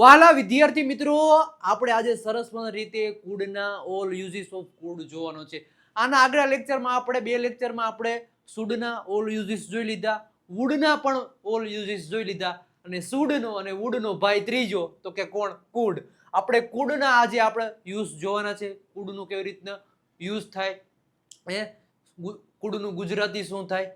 વહાલા વિદ્યાર્થી મિત્રો, આપણે આજે સરસ રીતે કુડના ઓલ યુઝીસ ઓફ કુડ જોવાનો છે. આના આગલા લેક્ચરમાં બે લેક્ચરમાં આપણે સુડના ઓલ યુઝીસ જોઈ લીધા, વુડના પણ ઓલ યુઝીસ જોઈ લીધા, અને સુડનો અને વુડનો ભાઈ ત્રીજો તો કે કોણ? કુડ. આપણે કુડના આજે આપણે યુઝ જોવાના છે. કુડનું કેવી રીતના યુઝ થાય, કુડનું ગુજરાતી શું થાય,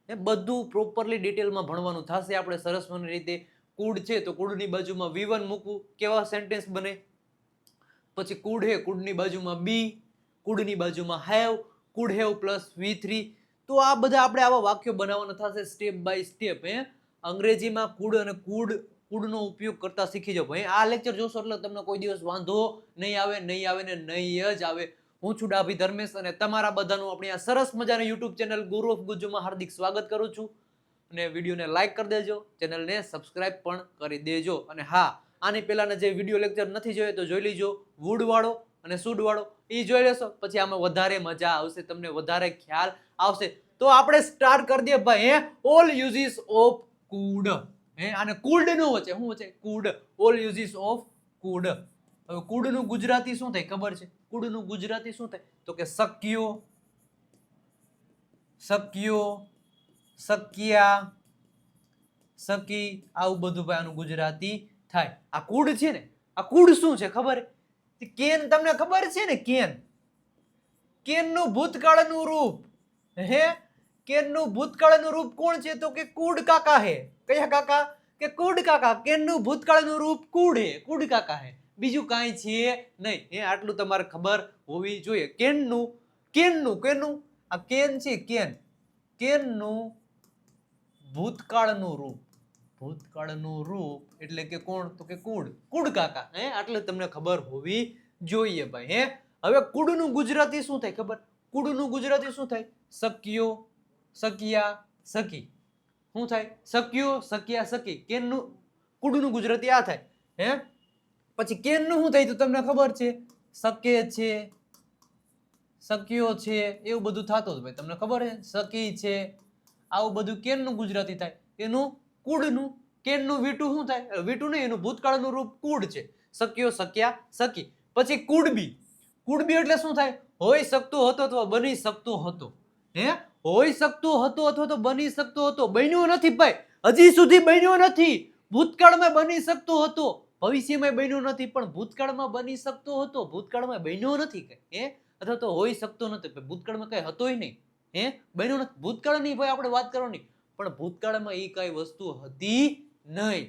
એ બધું પ્રોપરલી ડિટેલમાં ભણવાનું થશે. આપણે સરસ રીતે કુડ છે તો કુડની બાજુમાં V1 મૂકવું, કેવા સેન્ટેન્સ બને. પછી કુડ હે, કુડની બાજુમાં બી, કુડની બાજુમાં have, food have plus V3. તો આ બધા આપણે આવા વાક્યો બનાવવાના થશે સ્ટેપ બાય સ્ટેપ. અંગ્રેજીમાં કુડ અને કુડનો ઉપયોગ કરતા શીખી જાઓ ભાઈ. આ લેક્ચર જોશો એટલે તમને કોઈ દિવસ વાંધો નહીં આવે ને નહીં જ આવે. હું છું ડાભી ધર્મેશ અને તમારા બધાનું આપણી આ સરસ મજાની યુટ્યુબ ચેનલ ગુરુ ઓફ ગુજ્જુમાં હાર્દિક સ્વાગત કરું છું. અને વિડીયોને લાઈક કરી દેજો, ચેનલને સબસ્ક્રાઇબ પણ કરી દેજો. અને હા, આની પહેલાના જે વિડીયો લેક્ચર નથી જોયો તો જોઈ લીજો. વુડ વાળો અને સુડ વાળો એ જોઈ લેશો, પછી આમાં વધારે મજા આવશે, તમને વધારે ખ્યાલ આવશે. તો આપણે સ્ટાર્ટ કરી દઈએ ભાઈ. All uses of food. આને કુડ નો વચ્ચે શું વચ્ચે? Food. All uses of food. હવે કુડનું ગુજરાતી શું થાય ખબર છે? કુડનું ગુજરાતી શું થાય તો કે શક્યો, શક્યો, શક્યા, શકી, આવું બધું ભાઈ આનું ગુજરાતી થાય. આ કુડ છે ને, આ કુડ શું છે ખબર? કેન તમને ખબર છે ને? કેનનું ભૂતકાળનું રૂપ. કેનનું ભૂતકાળનું રૂપ કોણ છે તો કે કુડ કાકા હે. કયા કાકા? કે કુડ કાકા. કેનનું ભૂતકાળનું રૂપ કુડ હે, કુડ કાકા હે, બીજું કાંઈ છે નહીં. આટલું તમારે ખબર હોવી જોઈએ. કેનનું આ કેન છે, કેનનું ભૂતકાળનું રૂપ. ભૂતકાળનું રૂપ એટલે કે કોણ તો કે કુડ, કુડ કાકા. આટલે તમને ખબર હોવી જોઈએ ભાઈ. હવે કુડનું ગુજરાતી શું થાય ખબર? કુડનું ગુજરાતી શું થાય? શક્યો, શક્યા, શકી. શું થાય? શક્યો, શક્યા, શકી. કેનનું કુડનું ગુજરાતી આ થાય. પછી કેનનું શું થાય તો તમને ખબર છે? શકે છે, શક્યો છે, એવું બધું થતું જ ભાઈ. તમને ખબર છે? શકી છે, આવું બધું કેનનું ગુજરાતી થાય. એનું કુડનું. કેનનું વીટું શું થાય? વીટું નહીં, એનું ભૂતકાળનું રૂપ કુડ છે. શક્યો, શક્યા, શકી. પછી કુડબી. કુડબી એટલે શું થાય? હોઈ શકતો હતો અથવા બની શકતો હતો. હોઈ શકતો હતો અથવા તો બની શકતો હતો. બન્યો નથી ભાઈ, હજી સુધી બન્યો નથી. ભૂતકાળમાં બની શકતો હતો, ભવિષ્યમાં બન્યો નથી, પણ ભૂતકાળમાં બની શકતો હતો, ભૂતકાળમાં બન્યો નથી કઈ. અથવા તો હોઈ શકતો નથી, ભૂતકાળમાં કઈ હતોય નહીં. બન્યો નથી. ભૂતકાળની ભાઈ આપણે વાત કરવાની, પણ ભૂતકાળમાં એ કઈ વસ્તુ હતી નહીં.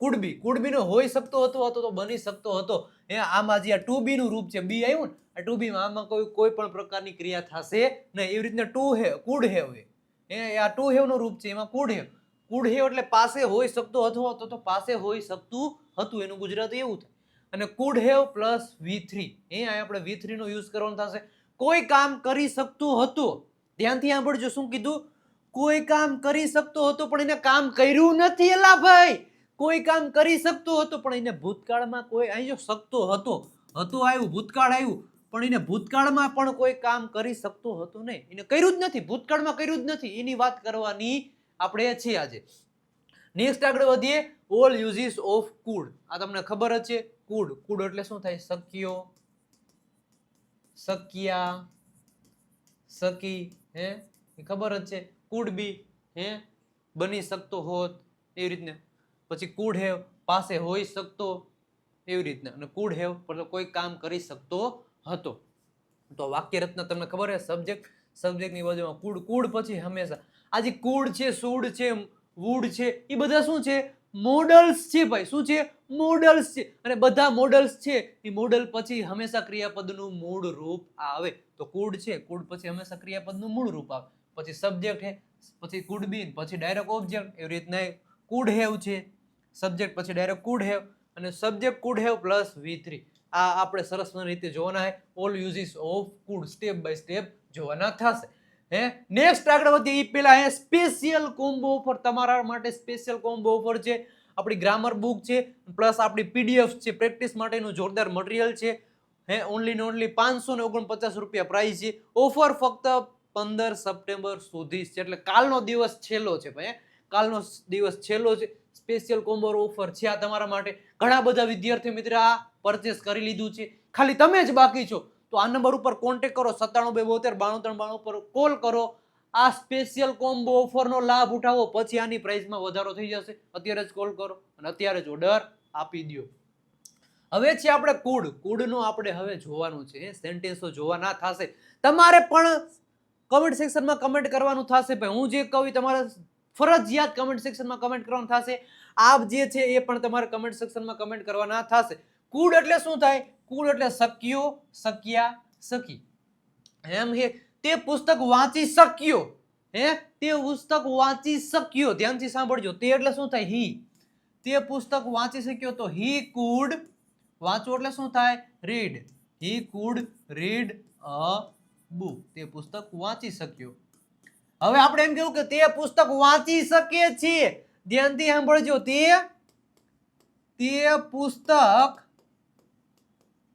કુડબી. કુડબીનો હોઈ શકતો હતો અથવા તો બની શકતો હતો. આમાં જે આ ટુ બી નું રૂપ છે, બી આવ્યું ને, આ ટુ બી માં આમાં કોઈ પણ પ્રકારની ક્રિયા થશે નહીં. એવી રીતના ટુ હેવ, કુડ હેવ. આ ટુ હેવ નું રૂપ છે, એમાં કુડ હેવ. કુડ હેવ એટલે પાસે હોઈ શકતો હતો, તો પાસે હોઈ શકતું હતું, એનું ગુજરાતી એવું થાય. અને કુડ હેવ પ્લસ V3. આપણે V3 નો યુઝ કરવાનો થશે. કોઈ કામ કરી શકતો હતો. ધ્યાનથી સાંભળજો શું કીધું? કોઈ કામ કરી શકતો હતો પણ એને કામ કર્યું નથી. એલા ભાઈ, કોઈ કામ કરી શકતો હતો પણ એને ભૂતકાળમાં કોઈ અહીં જો શકતો હતો આવ્યું, ભૂતકાળ આવ્યું, પણ એને ભૂતકાળમાં પણ કોઈ કામ કરી શકતો હતો નહીં. એને કર્યું જ નથી, ભૂતકાળમાં કર્યું જ નથી. એની વાત કરવાની આપણે છે આજે. નેક્સ્ટ આગળ વધીએ. All uses of food. આ તમને ખબર જ છે. કુડ. કુડ એટલે શું થાય? શક્યો, શક્યા, શકી. એ ખબર જ છે. કુડ બી, બની શકતો હોત, એવી રીતના. પછી કુડ હેવ, પાસે હોઈ શકતો, એવી રીતના. અને કુડ હેવ એટલે કોઈ કામ કરી શકતો હતો. તો વાક્ય રચના તમને ખબર છે. સબ્જેક્ટ, સબ્જેક્ટની બાજુમાં કુડ. કુડ પછી હંમેશા આજે કુડ છે, સુડ છે, વુડ છે, એ બધા શું છે? મોડલ્સ છે ભાઈ. શું છે? મોડલ્સ છે. અને બધા મોડલ્સ છે એ મોડલ પછી હંમેશા ક્રિયાપદનું મૂળ રૂપ આવે. તો કુડ છે, કુડ પછી હંમેશા ક્રિયાપદનું મૂળ રૂપ આવે. પછી સબ્જેક્ટ છે, પછી કુડ બી, પછી ડાયરેક્ટ ઓબ્જેક્ટ. એવી રીતના કુડ હેવ છે, સબ્જેક્ટ પછી ડાયરેક્ટ કુડ હેવ, અને subject could have plus V3. આ આપણે સરસ રીતે જોવાના છે. All uses of could step by step જોવાના થશે. નેક્સ્ટ આગળ વધીએ એ પહેલા સ્પેશિયલ કોમ્બો ઓફર. તમારા માટે સ્પેશિયલ કોમ્બો ઓફર છે. આપણી ગ્રામર બુક છે, પ્લસ આપણી PDF છે, પ્રેક્ટિસ માટેનું જોરદાર મટીરિયલ છે. ઓનલી ને ઓનલી 549 રૂપિયા પ્રાઇસ છે. ઓફર ફક્ત 15 સપ્ટેમ્બર સુધી છે, એટલે કાલનો દિવસ છેલ્લો છે ભાઈ. કાલનો દિવસ છેલ્લો છે. સ્પેશિયલ કોમ્બો ઓફર છે આ તમારા માટે. ઘણા બધા વિદ્યાર્થી મિત્ર આ પરચેસ કરી લીધું છે, ખાલી તમે જ બાકી છો. તો આ નંબર ઉપર કોન્ટેક્ટ કરો, 9722729392 પર કોલ કરો. આ સ્પેશિયલ કોમ્બો ઓફરનો લાભ ઉઠાવો, પછી આની પ્રાઇસમાં વધારો થઈ જશે. અત્યારે જ કોલ કરો અને અત્યારે જ ઓર્ડર આપી દો. હવે છે આપણે કુડનું આપણે હવે જોવાનું છે, સેન્ટેન્સો જોવાના થશે. તમારે પણ કમેન્ટ સેક્શનમાં કમેન્ટ કરવાનું થશે. ભાઈ હું જે કહું તમારે ફરજિયાત કમેન્ટ સેક્શનમાં કમેન્ટ કરવાનું થશે. આપ જે છે એ પણ તમારે કમેન્ટ સેક્શનમાં કમેન્ટ કરવાના થશે. કુડ એટલે શું થાય? કુડ એટલે શક્યો, શક્યા, શકી. એમ હે તે પુસ્તક વાંચી શક્યો. તે પુસ્તક વાંચી શક્યો. ધ્યાનથી સાંભળજો. તે એટલે શું થાય? હી. તે પુસ્તક વાંચી શક્યો તો હી કુડ વાંચવું એટલે શું થાય? Read. He could read a book. તે પુસ્તક વાંચી શક્યો. હવે આપણે એમ કેવું કે તે પુસ્તક વાંચી શકે છે. ધ્યાનથી સાંભળજો. તે પુસ્તક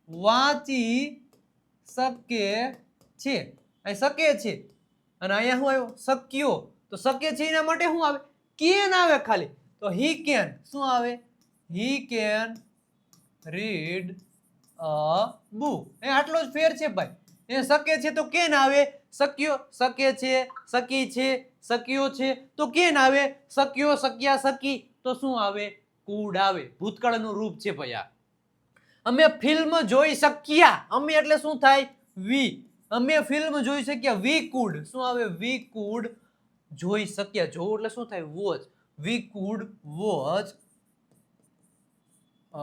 વાંચી શકે છે. અહીં શકે છે અને અહીંયા શું આવ્યો? શક્યો. તો શકે છે એના માટે શું આવે? કેન આવે ખાલી. તો હી કેન શું આવે? He can read a book. આટલો જ ફેર છે ભાઈ. એ શકે છે તો કેન આવે. શક્યો, શકે છે, શકી છે, શક્યો છે તો કેન આવે. શક્યો, શક્યા, શકી તો શું આવે? કુડ આવે. ભૂતકાળનું રૂપ છે ભાઈ આ. અમે ફિલ્મ જોઈ શક્યા. અમે એટલે શું થાય? વી. અમે ફિલ્મ જોઈ શક્યા. વી કુડ શું આવે? વી કુડ જોઈ શક્યા. જોવું એટલે શું થાય? Watch. V food watch a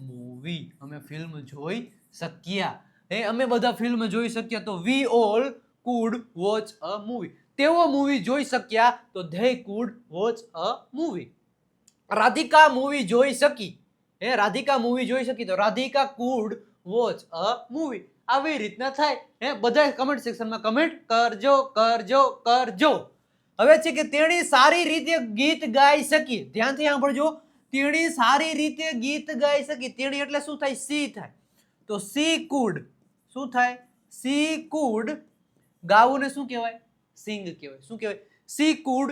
movie. અમે ફિલ્મ જોઈ શક્યા. અમે બધા ફિલ્મ જોઈ શક્યા તો we all food watch a movie. તેઓ મૂવી જોઈ શક્યા તો they food watch a movie. Radhika movie જોઈ શકી. રાધિકા મૂવી જોઈ શકી તો Radhika food watch a movie. આવી રીતના થાય. બધા કમેન્ટ સેક્શનમાં કમેન્ટ કરજો. હવે છે કે તેણી સારી રીતે ગીત ગાઈ શકી. ધ્યાનથી સાંભળજો. તેણી સારી રીતે ગીત ગાઈ શકી. તેણી એટલે શું થાય? સી થાય. તો સી કુડ શું થાય? She could. ગાવું ને શું કહેવાય? સિંગ કહેવાય. શું કહેવાય? She could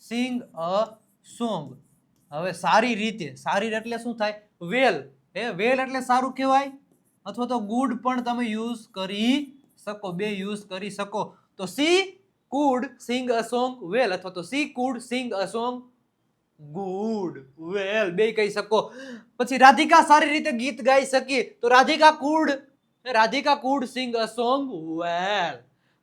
sing a song. હવે સારી રીતે. સારી એટલે શું થાય? વેલ. વેલ એટલે સારું કહેવાય અથવા તો ગુડ પણ તમે યુઝ કરી શકો. બે યુઝ કરી શકો. તો she could sing a song well અથવા તો she could sing a song good well બે કહી શકો. પછી રાધિકા સારી રીતે ગીત ગાઈ શકી તો Radhika could sing a song well.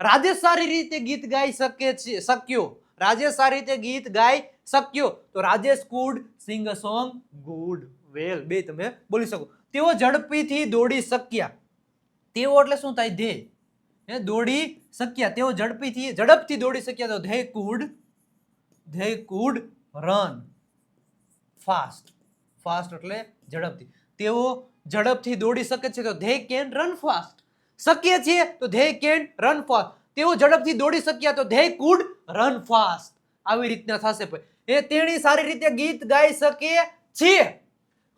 Rajesh સારી રીતે ગીત ગાઈ શક્યો. રાજેશ સારી રીતે ગીત ગાઈ શક્યો તો Rajesh could sing a song good well બે તમે બોલી શકો. તેઓ ઝડપથી દોડી શક્યા. તેઓ એટલે શું થાય? ધે. દોડી શક્યા. તેઓ ઝડપથી દોડી શક્યા તો they food run fast. Fast એટલે ઝડપથી. તેઓ ઝડપથી દોડી શકે છે તો ધે કેન રન ફાસ્ટ. શક્ય છે તો ધે કેન રન ફાસ્ટ. તેઓ ઝડપથી દોડી શક્યા તો ધે કુડ રન ફાસ્ટ. આવી રીતના થશે. તેણી સારી રીતે ગીત ગાઈ શકે છે.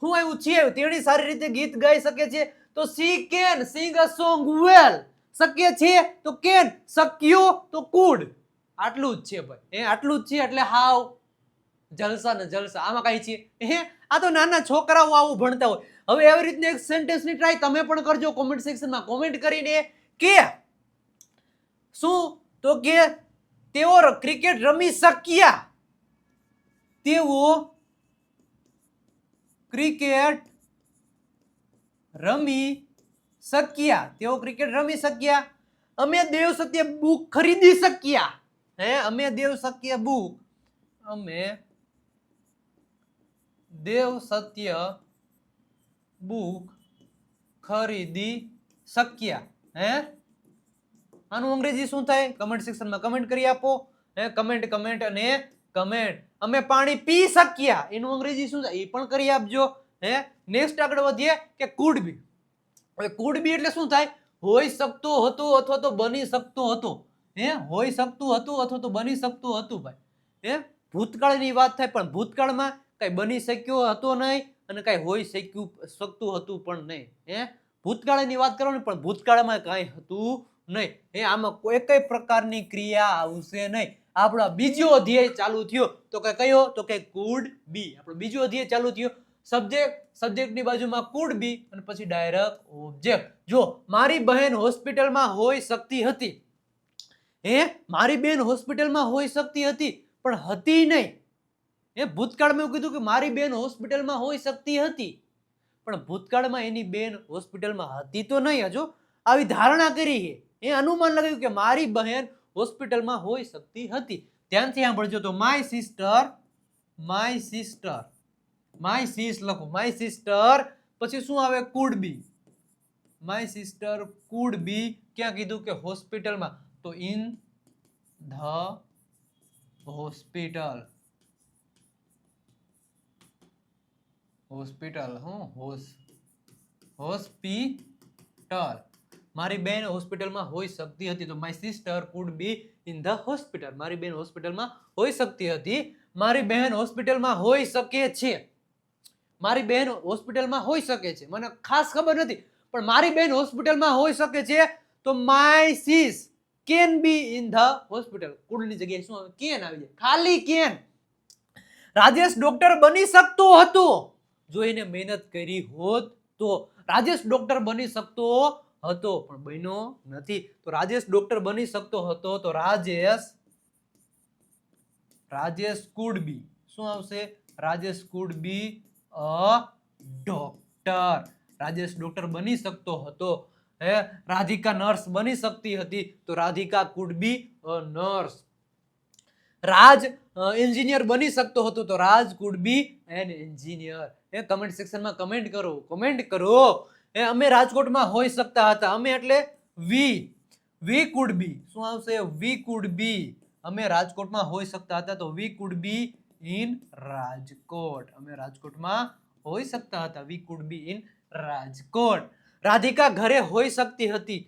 શું આવ્યું? છે. તેણી સારી રીતે ગીત ગાઈ શકે છે તો she can sing a song well. શક્ય છે તો કેન, શક્યો તો કુડ. આટલું જ છે ભાઈ. આટલું જ છે એટલે હાવ જલસા ને જલસા. આમાં કઈ છે? આ તો નાના છોકરાઓ આવું ભણતા હોય. હવે એવી રીતના એક સેન્ટેન્સ ની ટ્રાય તમે પણ કરજો કોમેન્ટ સેક્શનમાં કોમેન્ટ કરીને કે શું? તો કે તેઓ ક્રિકેટ રમી શક્યા. તેઓ ક્રિકેટ રમી શક્યા. તેઓ ક્રિકેટ રમી શક્યા. અમે દેવ સત્ય બુક ખરીદી શક્યા. અમે દેવ સત્ય બુક. અમે દેવ સત્ય બુક ખરીદી શક્યા. આનું અંગ્રેજી શું થાય? કમેન્ટ સેક્શનમાં કમેન્ટ કરી આપો. કમેન્ટ અને કમેન્ટ. અમે પાણી પી શક્યા. એનું અંગ્રેજી શું થાય? એ પણ કરી આપજો. નેક્સ્ટ આગળ વધીએ કે કુડ બી. હવે કુડ બી એટલે શું થાય? હોઈ શકતો હતો અથવા તો બની શકતો હતો. હોઈ શકતું હતું અથવા તો બની શકતું હતું ભાઈ. ભૂતકાળની વાત થાય પણ ભૂતકાળમાં કઈ બની શક્યો હતો નહીં અને કઈ હોઈ શકતું હતું પણ નહીં. ભૂતકાળની વાત કરવાની પણ ભૂતકાળમાં કઈ હતું નહીં. આમાં કોઈ કઈ પ્રકારની ક્રિયા આવશે નહીં. આપણો બીજો અધ્યાય ચાલુ થયો તો કે કયો તો કે કુડ બી. આપણો બીજો અધ્યાય ચાલુ થયો. સબ્જેક્ટની બાજુમાં કુડ બી અને પછી ડાયરેક્ટ ઓબ્જેક્ટ. જો મારી બહેન હોસ્પિટલમાં હોઈ શકતી હતી. મારી બેન હોસ્પિટલમાં હોઈ શકતી હતી પણ હતી નહીં. ભૂતકાળમાં એવું કીધું કે મારી બેન હોસ્પિટલમાં હોઈ શકતી હતી પણ ભૂતકાળમાં એની બેન હોસ્પિટલમાં હતી તો નહીં. હજુ આવી ધારણા કરી છે. અનુમાન લગાવ્યું કે મારી બહેન હોસ્પિટલમાં હોઈ શકતી હતી. ધ્યાનથી સાંભળજો. તો માય સિસ્ટર લખો. માય સિસ્ટર પછી શું આવે food B. My sister food બી ક્યાં કીધું કે હોસ્પિટલમાં. તો ઇન ધ હોસ્પિટલ. હોસ્પિટલ. મારી બેન હોસ્પિટલમાં હોઈ શકતી હતી. તો my sister food B in the hospital. મારી બેન હોસ્પિટલમાં હોઈ શકતી હતી. મારી બહેન હોસ્પિટલમાં હોઈ શકે છે. મારી બહેન હોસ્પિટલમાં હોઈ શકે છે. મને ખાસ ખબર નથી પણ મારી બહેન હોસ્પિટલમાં હોઈ શકે છે. તો my sis can be in the hospital. કુડની જગ્યાએ શું આવે? કેન આવી જાય. ખાલી કેન. રાજેશ ડોક્ટર બની શકતો હતો જો એને મહેનત કરી હોત તો. રાજેશ ડોક્ટર બની શકતો હતો પણ બન્યો નથી. તો રાજેશ ડોક્ટર બની શકતો હતો તો રાજેશ કુડ બી શું આવશે? Rajesh could be a doctor. Rajesh doctor બની શકતો હતો. રાધિકા નર્સ બની શકતી હતી તો Radhika could be a nurse. Raj engineer બની શકતો હતો તો Raj could be an engineer. Comment સેક્શનમાં કમેન્ટ કરો. અમે રાજકોટમાં હોઈ શકતા હતા. અમે એટલે વી કુડ બી શું આવશે? વી કુડ બી. અમે રાજકોટમાં હોઈ શકતા હતા તો વી કુડ બી ઇન રાજકોટ. અમે રાજકોટમાં હોઈ શકતા હતા. વી food B in Rajkot. Radhika ઘરે હોઈ શકતી હતી.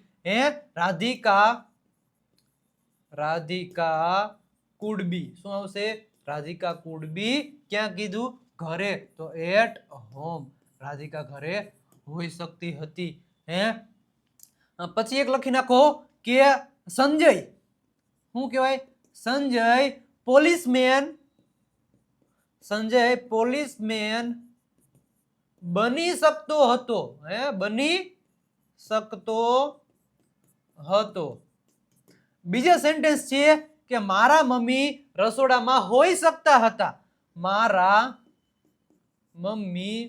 રાધિકા કુડ બી શું આવશે? રાધિકા કુડ બી ક્યાં કીધું? ઘરે. તો એટ હોમ. રાધિકા ઘરે હોઈ શકતી હતી. પછી એક લખી નાખો કે સંજય શું કહેવાય? સંજય પોલીસમેન બની શકતો હતો. બની શકતો હતો. બીજો સેન્ટેન્સ છે કે મારા મમ્મી રસોડામાં હોઈ શકતા હતા. મારા મમ્મી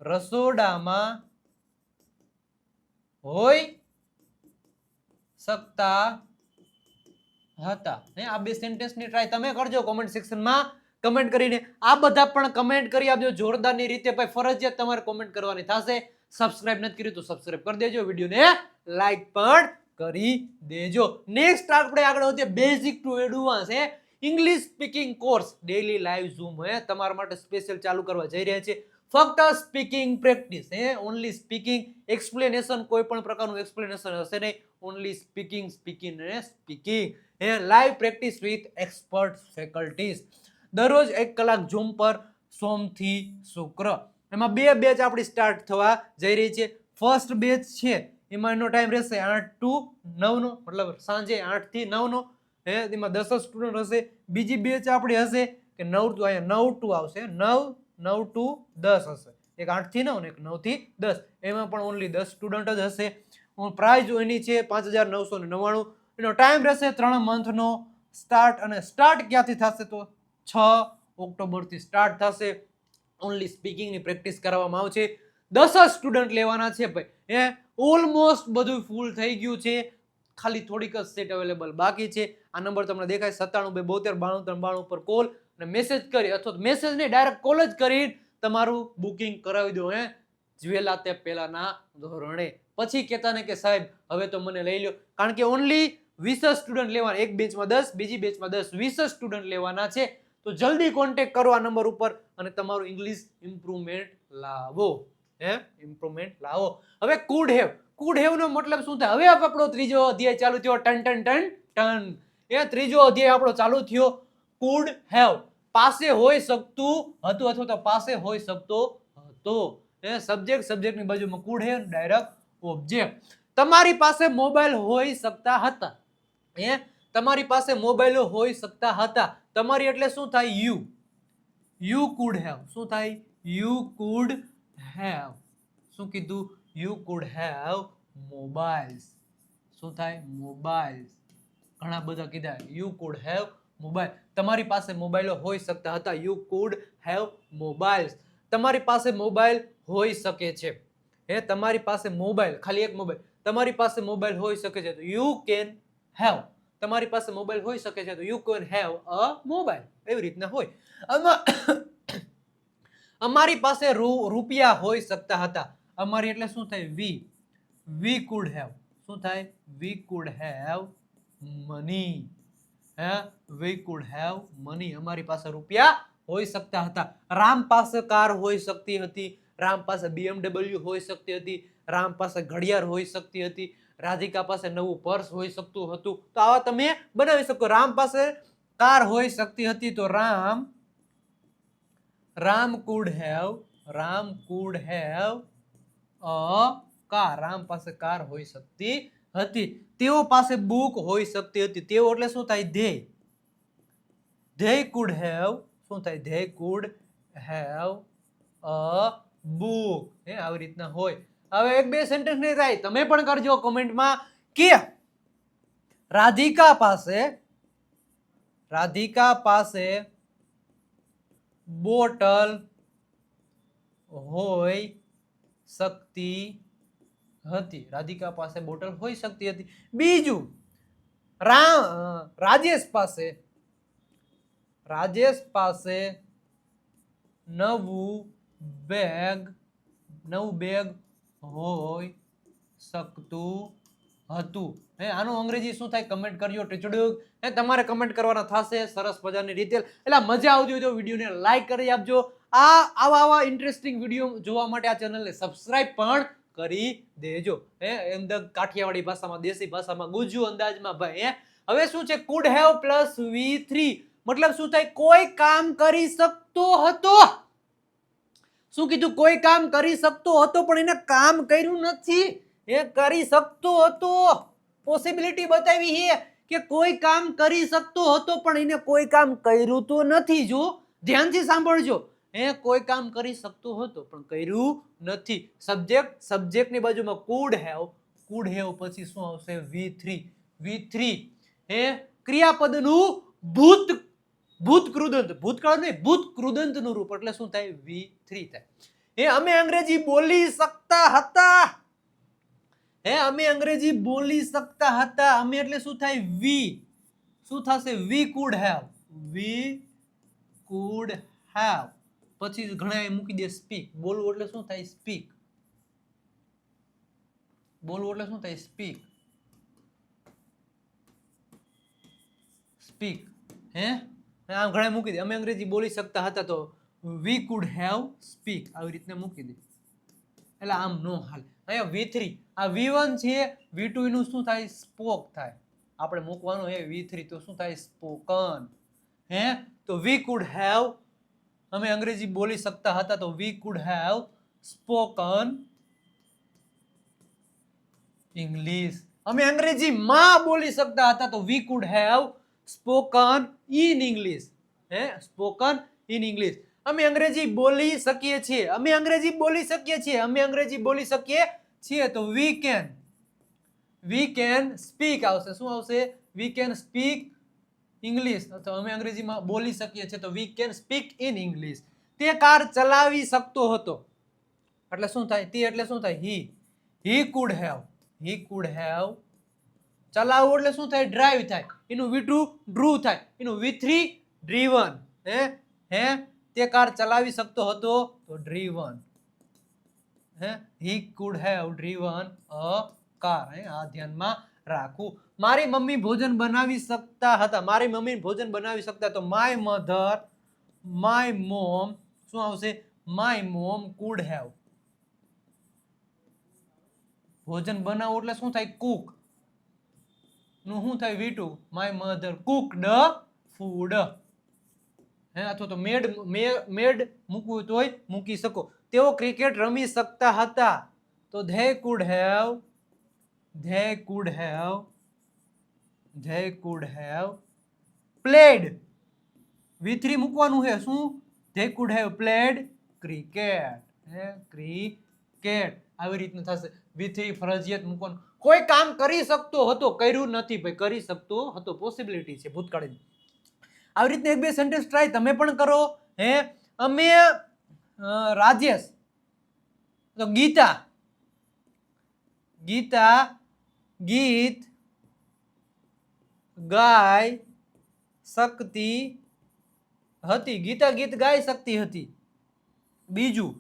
રસોડામાં હોઈ શકતા હતા. આ બે સેન્ટેન્સની ટ્રાય તમે કરજો કોમેન્ટ સેક્શનમાં કમેન્ટ કરીને. આ બધા પણ કમેન્ટ કરી આપજો જોરદારની રીતે. ભાઈ ફરજિયાત તમારે કોમેન્ટ કરવાની થશે. સબસ્ક્રાઇબ નથી કર્યું તો સબસ્ક્રાઇબ કરી દેજો. વિડીયોને લાઈક પણ કરી દેજો. નેક્સ્ટ આપણે આગળ વધીએ basic to advance English speaking course daily live zoom તમારા માટે સ્પેશિયલ ચાલુ કરવા જઈ રહ્યા છે. ફક્ત speaking practice. Only speaking. Explanation કોઈ પણ પ્રકારનું એક્સપ્લેનેશન હશે નહીં. Only speaking. Live practice with expert faculties. દરરોજ 1 કલાક ઝૂમ પર સોમથી શુક્ર. એમાં 2 બેચ આપણી સ્ટાર્ટ થવા જઈ રહી છે. ફર્સ્ટ બેચ છે એમાં એનો ટાઈમ રહેશે 8 to 9 નો, મતલબ સાંજે 8 થી 9 નો. એમાં 10 સ્ટુડન્ટ હશે. બીજી બેચ આપણી હશે કે 9 to 9 આવશે. 9 to 10 હશે. એક 8 થી 9 ને એક 9 થી 10. એમાં પણ ઓનલી 10 સ્ટુડન્ટ જ હશે. પ્રાઇઝ એની છે 5,999. એનો ટાઈમ રહેશે 3 મંથનો. સ્ટાર્ટ ક્યાંથી થશે તો 6 ઓક્ટોબરથી સ્ટાર્ટ થશે. ઓનલી સ્પીકિંગની પ્રેક્ટિસ કરવામાં આવશે. 10 સ્ટુડન્ટ લેવાના છે ભાઈ. ઓલમોસ્ટ બધું ફૂલ થઈ ગયું છે. ખાલી થોડીક જ સીટ અવેલેબલ બાકી છે. આ નંબર તમને દેખાય 9792729392 પર કોલ અને મેસેજ કરી અથવા મેસેજ નહીં ડાયરેક્ટ કોલ જ કરી તમારું બુકિંગ કરાવી દો. જ્વેલા તે પહેલાના ધોરણે. પછી કહેતા ને કે સાહેબ હવે તો મને લઈ લો. કારણ કે ઓનલી 20 સ્ટુડન્ટ લેવાના. એક બેચમાં 10, બીજી બેચમાં 10, 20 સ્ટુડન્ટ લેવાના છે. તો જલ્દી કોન્ટેક્ટ કરો આ નંબર ઉપર અને તમારું ઇંગ્લિશ ઇમ્પ્રુવમેન્ટ લાવો. હવે કુડ હેવ નો મતલબ શું થાય? હવે આપણો ત્રીજો અધ્યાય ચાલુ થયો. ટન. ત્રીજો અધ્યાય આપણો ચાલુ થયો. કુડ હેવ પાસે હોઈ શકતું હતું અથવા તો પાસે હોઈ શકતો હતો. સબ્જેક્ટની બાજુમાં કુડ હેવ ડાયરેક્ટ ઓબ્જેક્ટ. તમારી પાસે મોબાઈલ હોઈ શકતા હતા. તમારી પાસે મોબાઈલો હોઈ શકતા હતા. તમારી એટલે શું થાય? You could have. શું થાય? You could have. શું કીધું? You could have mobiles. શું થાય? મોબાઈલ્સ. ઘણા બધા કીધા. You could have mobile. તમારી પાસે મોબાઈલો હોઈ શકતા હતા. You could have mobiles. તમારી પાસે મોબાઈલ હોઈ શકે છે. તમારી પાસે મોબાઈલ, ખાલી એક મોબાઈલ, તમારી પાસે મોબાઈલ હોઈ શકે છે તો યુ કેન હેવ. તમારી પાસે મોબાઈલ હોઈ શકે છે તો you can have a mobile. એવી રીતના હોય. અમારી પાસે રૂપિયા હોઈ શકતા હતા. અમારી એટલે શું થાય? વી કુડ હેવ. શું થાય? વી could have money. V could have money. અમારી પાસે રૂપિયા હોઈ શકતા હતા. રામ પાસે કાર હોઈ શકતી હતી. રામ પાસે BMW હોઈ શકતી હતી. રામ પાસે ઘડિયાળ હોઈ શકતી હતી. રાધિકા પાસે નવું પર્સ હોઈ શકતું હતું. તો આવા તમે બનાવી શકો. રામ પાસે કાર હોઈ શકતી હતી તો Ram could have a car. Ram પાસે કાર હોઈ શકતી હતી. તેઓ પાસે બુક હોઈ શકતી હતી. તેઓ એટલે શું થાય? they could have. શું થાય? they could have a book. આવી રીતના હોય. હવે એક બે સેન્ટેન્સ નહીં થાય, તમે પણ કરજો કોમેન્ટમાં કે રાધિકા પાસે બોટલ હોઈ શકતી હતી. રાધિકા પાસે બોટલ હોઈ શકતી હતી. બીજું, રાજેશ પાસે નવું બેગ હોઈ શકતું હતું. આનું અંગ્રેજી શું થાય? કમેન્ટ કરજો. ટીચડુક તમારે કમેન્ટ કરવાના થશે સરસ મજાની રીતે. એટલે મજા આવતી હોય તો વિડીયોને લાઈક કરી આપજો. આવા ઇન્ટરેસ્ટિંગ વિડીયો જોવા માટે આ ચેનલને સબસ્ક્રાઇબ પણ કરી દેજો. એકદમ કાઠિયાવાડી ભાષામાં, દેશી ભાષામાં, ગુજ્જુ અંદાજમાં ભાઈ. હવે શું છે? કુડ હેવ પ્લસ V3 મતલબ શું થાય? કોઈ કામ કરી શકતો હતો. શું કીધું? કોઈ કામ કરી શકતો હતો પણ એને કામ કર્યું નથી. કરી શકતો હતો. પોસિબિલિટી બતાવી છે કે કોઈ કામ કરી શકતો હતો પણ એને કોઈ કામ કર્યું તો નથી. જો ધ્યાનથી સાંભળજો. કોઈ કામ કરી શકતો હતો પણ કર્યું નથી. સબ્જેક્ટની બાજુમાં કુડ હેવ પછી શું આવશે? V3. ક્રિયાપદનું ભૂતકૃદંતનું રૂપ એટલે શું થાય? V3 થાય. અમે અંગ્રેજી બોલી શકતા હતા. અમે અંગ્રેજી બોલી શકતા હતા. અમે એટલે શું થાય? શું થશે? વી કુડ હેવ. પછી ઘણા મૂકી દે સ્પીક. બોલવું એટલે શું થાય? સ્પીક. બોલવું એટલે શું થાય? સ્પીક. આમ ઘણા મૂકી દે. અમે અંગ્રેજી બોલી શકતા હતા તો વી કુડ હેવ સ્પીક. આવી રીતના મૂકી દે. એટલે આમ નો હાલ. અહીંયા V3. આ V1 છે. V2 નું શું થાય? સ્પોક થાય. આપણે મૂકવાનું હે V3 તો શું થાય? સ્પોકન. તો વી કુડ હેવ, અમે અંગ્રેજી બોલી શકતા હતા તો વી કુડ હેવ સ્પોકન ઇંગ્લિશ. અમે અંગ્રેજીમાં બોલી શકતા હતા તો વી could have spoken in English. Spoken in English. અમે અંગ્રેજી બોલી શકીએ છીએ. અમે અંગ્રેજી બોલી શકીએ છીએ. અમે અંગ્રેજી બોલી શકીએ છીએ તો વી કેન સ્પીક આવશે. શું આવશે? We can speak English. તો અમે અંગ્રેજીમાં બોલી શકીએ છીએ તો we can speak in English. તે કાર ચલાવી શકતો હતો એટલે શું થાય? તે એટલે શું થાય? He could have. ચલાવવું એટલે શું થાય? ડ્રાઈવ થાય. એનું V2 ડ્રૂ થાય. એનું V3 ડ્રીવન. તે કાર ચલાવી શકતો હતો તો driven. He could have driven a car. આ ધ્યાનમાં રાખવું. મારી મમ્મી ભોજન બનાવી શકતા હતા. મારી મમ્મી ભોજન બનાવી શકતા તો માય મોમ શું આવશે? My mom could have. ભોજન બનાવવું એટલે શું થાય? કુક નું શું થાય? V2. My mother cooked food. અથવા તો મેડ મૂકવું તોય મૂકી શકો. તેઓ ક્રિકેટ રમી શકતા હતા તો they could have they could have played. V3 મૂકવાનું છે શું? they could have played cricket. Cricket આવી રીતનું થશે. V3 ફરજિયાત મૂકવાનું. કોઈ કામ કરી શકતો હતો, કર્યું નથી ભાઈ, કરી શકતો હતો, પોસિબિલિટી છે ભૂતકાળની. આવી રીતના એક બે સેન્ટેન્સ ટ્રાય તમે પણ કરો. અમે રાજેશ તો ગીતા ગીત ગાય શકતી હતી. ગીતા ગીત ગાઈ શકતી હતી. બીજું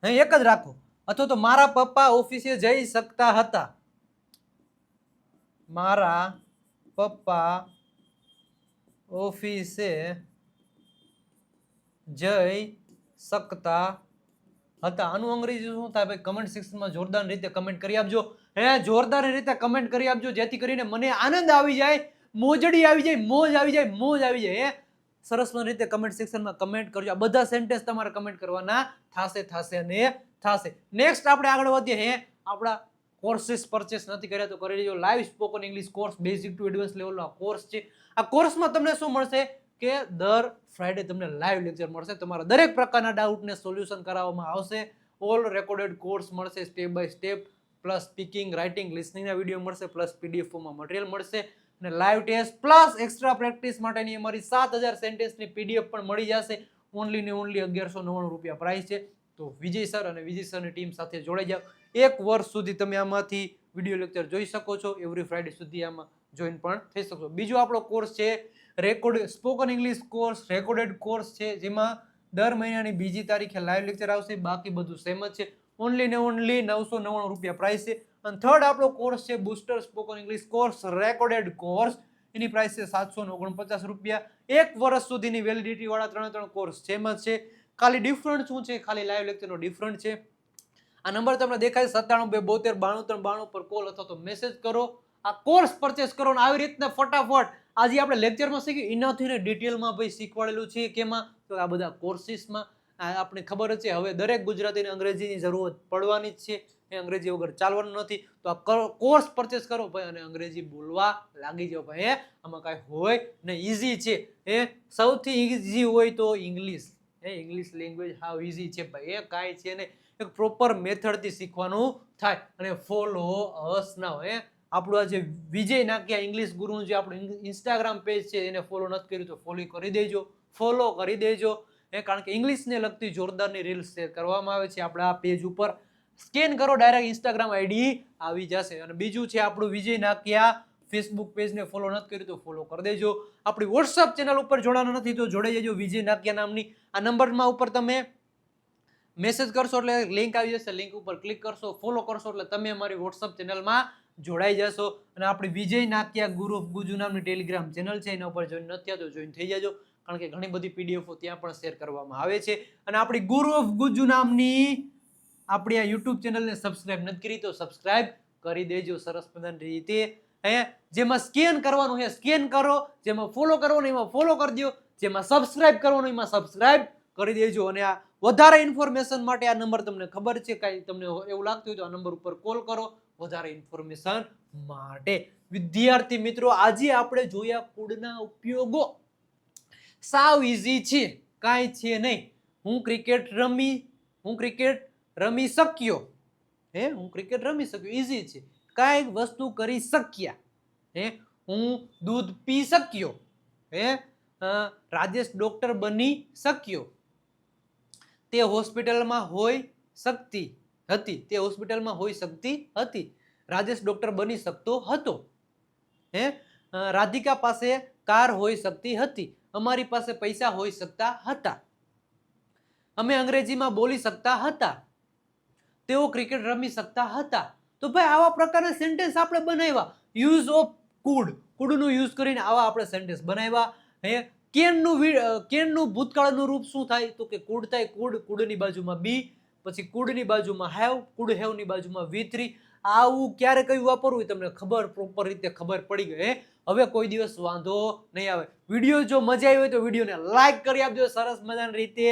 એક જ રાખો. અથવા તો મારા પપ્પા ઓફિસે જઈ શકતા હતા. મારા પપ્પા ઓફિસે જઈ શકતા હતા. આનું અંગ્રેજી શું થાય ભાઈ? કમેન્ટ સેક્શનમાં જોરદાર રીતે કમેન્ટ કરી આપજો. જોરદાર રીતે કમેન્ટ કરી આપજો, જેથી કરીને મને આનંદ આવી જાય, મોજડી આવી જાય, મોજ આવી જાય, મોજ આવી જાય. સરસ રીતે કમેન્ટ સેક્શનમાં કમેન્ટ કરજો. આ બધા સેન્ટેન્સ તમારે કમેન્ટ કરવાના થશે અને થશે. નેક્સ્ટ આપણે આગળ વધીએ. આપણા કોર્सेस પરચેસ નથી કર્યા તો કરી લેજો. Live spoken English course basic to advance લેવલનો કોર્સ છે. આ કોર્સમાં તમને શું મળશે કે દર ફ્રાઈડે તમને લાઈવ લેક્ચર મળશે. તમારા દરેક પ્રકારના ડાઉટને સોલ્યુશન કરાવવામાં આવશે. ઓલ રેકોર્ડેડ કોર્સ મળશે step by step, plus speaking, writing, લિસનિંગના વિડીયો મળશે, પ્લસ પીડીએફ ફોર્મમાં મટીરિયલ મળશે અને live test plus extra practice માટેની અમારી 7000 સેન્ટેન્સની પીડીએફ પણ મળી જશે. ઓનલી ને ઓનલી 1199 રૂપિયા પ્રાઇસ છે. તો વિજય સર અને વિજય સરની ટીમ સાથે જોડાઈ જાઓ. 1 વર્ષ સુધી તમે આમાંથી વિડીયો લેક્ચર જોઈ શકો છો. એવરી ફ્રાઈડે સુધી આમાં જોઈન પણ થઈ શકો. બીજો આપણો કોર્સ છે record spoken English course, recorded course છે, જેમાં દર મહિનાની બીજી તારીખે લાઈવ લેક્ચર આવશે. બાકી બધું સેમ જ છે. ઓનલી ને ઓનલી 999 રૂપિયા પ્રાઇસ છે. અને થર્ડ આપણો કોર્સ છે booster spoken English course, recorded course. એની પ્રાઇસ છે 749 રૂપિયા. 1 વર્ષ સુધીની વેલિડિટી વાળા 3 કોર્સ સેમ જ છે. ખાલી ડિફરન્ટ શું છે? ખાલી લાઈવ લેક્ચરનો ડિફરન્ટ છે. આ નંબર તમને દેખાય 9722729392 પર કોલ અથવા તો મેસેજ કરો. આ કોર્સ પરચેસ કરો અને આવી રીતના ફટાફટ આજે આપણે લેક્ચરમાં શીખ્યું એનાથી ને ડિટેલમાં ભાઈ શીખવાડેલું છે. કેમાં? તો આ બધા કોર્સીસમાં. આપણે ખબર જ છે હવે દરેક ગુજરાતીને અંગ્રેજીની જરૂરત પડવાની જ છે. એ અંગ્રેજી વગર ચાલવાનું નથી. તો આ કોર્સ પરચેસ કરો ભાઈ અને અંગ્રેજી બોલવા લાગી જાઓ ભાઈ. આમાં કાંઈ હોય ને ઇઝી છે. સૌથી ઇઝી હોય તો ઇંગ્લિશ. ઇંગ્લિશ લેંગ્વેજ હાવ ઇઝી છે ભાઈ. કાંઈ છે ને એક પ્રોપર મેથડથી શીખવાનું થાય અને ફોલો અસ નાઉ. આપણું આ જે વિજય નાકિયા ઇંગ્લિશ ગુરુનું જે આપણું ઇન્સ્ટાગ્રામ પેજ છે એને ફોલો નથી કર્યું તો ફોલો કરી દેજો, ફોલો કરી દેજો. કારણ કે ઇંગ્લિશને લગતી જોરદારની રીલ્સ શેર કરવામાં આવે છે આપણા આ પેજ ઉપર. સ્કેન કરો ડાયરેક્ટ ઇન્સ્ટાગ્રામ આઈડી આવી જશે. અને બીજું છે આપણું વિજય નાકિયા ફેસબુક પેજને ફોલો નથી કર્યું તો ફોલો કરી દેજો. આપણી વોટ્સઅપ ચેનલ ઉપર જોડાના નથી તો જોડાઈ જજો વિજય નાકિયા નામની. આ નંબરમાં ઉપર તમે મેસેજ કરશો એટલે લિંક આવી જશે. લિંક ઉપર ક્લિક કરશો, ફોલો કરશો એટલે તમે અમારી વોટ્સઅપ ચેનલમાં જોડાઈ જશો. અને આપણી વિજય નાકિયા ગુરુ ઓફ ગુજુ નામની ટેલિગ્રામ ચેનલ છે એના ઉપર જોઈન નથી થયા તો જોઈન થઈ જાજો. કારણ કે ઘણી બધી પીડીએફો ત્યાં પણ શેર કરવામાં આવે છે. અને આપણી ગુરુ ઓફ ગુજુ નામની આપણી આ યુટ્યુબ ચેનલને સબસ્ક્રાઇબ નથી કરી તો સબસ્ક્રાઇબ કરી દેજો સરસ મજાની રીતે. જેમાં સ્કેન કરવાનું છે સ્કેન કરો, જેમાં ફોલો કરવાનું એમાં ફોલો કરી દો, જેમાં સબસ્ક્રાઇબ કરવાનું એમાં સબસ્ક્રાઇબ કરી દેજો. અને આ વધારે ઇન્ફોર્મેશન માટે આ નંબર તમને ખબર છે, કાંઈ તમને એવું લાગતું હોય તો આ નંબર ઉપર કોલ કરો વધારે ઇન્ફોર્મેશન માટે. વિદ્યાર્થી મિત્રો, આજે આપણે જોયા કુડના ઉપયોગો. સાવ ઇઝી છે, કાંઈ છે નહીં. હું ક્રિકેટ રમી શક્યો. હું ક્રિકેટ રમી શક્યો ઇઝી છે. કાંઈ વસ્તુ કરી શક્યા. હું દૂધ પી શક્યો. રાજેશ ડોક્ટર બની શક્યો. તે હોસ્પિટલમાં હોઈ શકતી હતી. રાજેશ ડોક્ટર બની શકતો હતો. રાધિકા પાસે કાર હોઈ શકતી હતી. અમારી પાસે પૈસા હોઈ શકતા હતા. અમે અંગ્રેજીમાં બોલી શકતા હતા. તેઓ ક્રિકેટ રમી શકતા હતા. તો ભાઈ આવા પ્રકારના સેન્ટેન્સ આપણે બનાવ્યા. યુઝ ઓફ કુડનો યુઝ કરીને આવા આપણે સેન્ટેન્સ બનાવ્યા. કેનનું ભૂતકાળનું રૂપ શું થાય તો કે કુડ થાય. કુડની બાજુમાં બી, પછી કુડની બાજુમાં હેવ, કુડ હેવની બાજુમાં V3. આવું ક્યારે કયું વાપરવું તમને ખબર પ્રોપર રીતે ખબર પડી ગઈ. હવે કોઈ દિવસ વાંધો નહીં આવે. વિડીયો જો મજા આવી હોય તો વિડીયોને લાઈક કરી આપજો સરસ મજાની રીતે.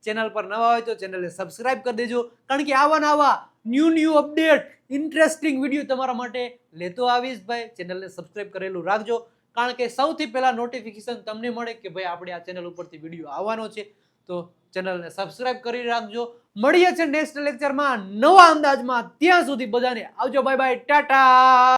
ચેનલ પર નવા હોય તો ચેનલને સબસ્ક્રાઇબ કરી દેજો, કારણ કે આવા ન્યૂ અપડેટ ઇન્ટરેસ્ટિંગ વિડીયો તમારા માટે લેતો આવીશ ભાઈ. ચેનલને સબસ્ક્રાઇબ કરેલું રાખજો, કારણ કે સૌથી પહેલા નોટિફિકેશન તમને મળે કે ભાઈ આપણે આ ચેનલ ઉપરથી વિડીયો આવવાનો છે. તો ચેનલને સબસ્ક્રાઇબ કરી રાખજો. મળીએ છે નેક્સ્ટ લેક્ચરમાં નવા અંદાજમાં. ત્યાં સુધી બધાને આવજો, બાય બાય, ટાટા.